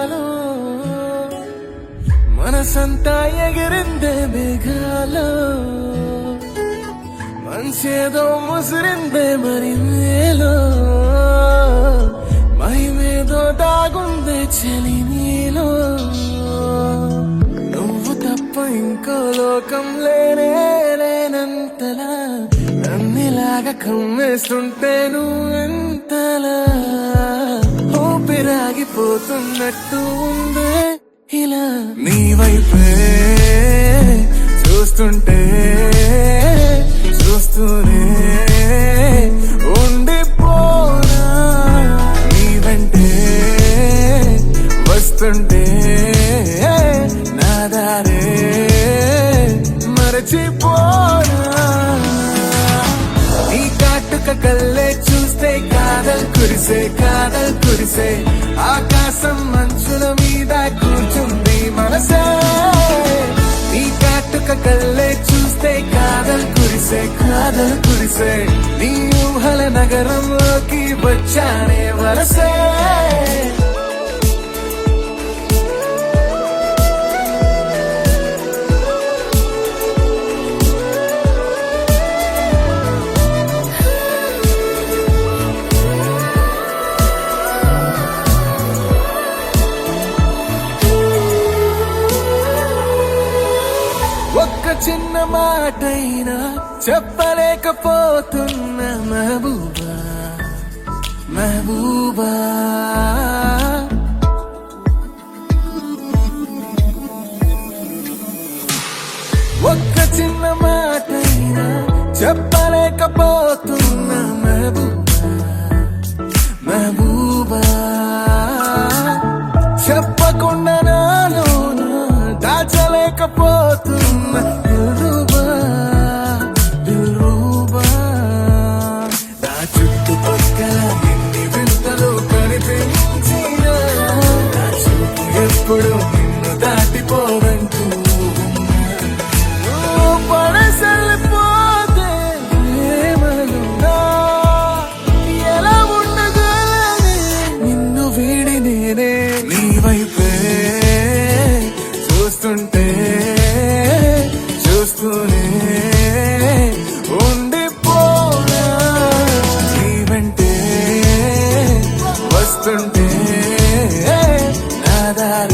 నాలో మనసంతా ఎగిరిందే మేఘాలో మనసేదో ముసిరిందే మరి మేలో మహిమేదో దాగుందే చలి నీలో నువ్వు తప్ప ఇంకో లోకం లేనంతలా నన్నిలాగా కమ్మేస్తుంటే నువ్వెంతలా ఊపిరాగిపోతున్నట్టు ఉందే ఇలా నీ వైపే చూస్తుంటే చూస్తూనే ఉండిపోనా నీ వెంటే వస్తుంటే నా దారే మరచిపోనా నీ కాటుక కళ్ళే చూస్తే కాదల్ కురిసే ఆకాశం మంచుల మీద కూర్చుంది మనసే నీ కాటుక కళ్ళే చూస్తే కాదల్ కురిసే నీ ఊహల నగరంలోకి వచ్చానే వరసే ఒక్క చిన్న మాటైనా చెప్పలేకపోతున్న మహబూబా ఒక్క చిన్న మాటైనా చెప్పలేకపోతున్న మహబూబా చెప్పకుండా నాలోన దాచలేకపోతున్న దిల్రూబా నా చుట్టుపక్కల ఎన్ని వింతలు కనిపించిన నా చూపు ఎప్పుడు నిన్ను దాటిపోదంటూ నువ్వు పడసలిపోతే ప్రేమలున్నా ఎలా ఉండగలనే నిన్ను వీడి నేనే నీ వైపే చూస్తూనే ఉండిపోనా నీ వెంటే వస్తుంటే నా దారి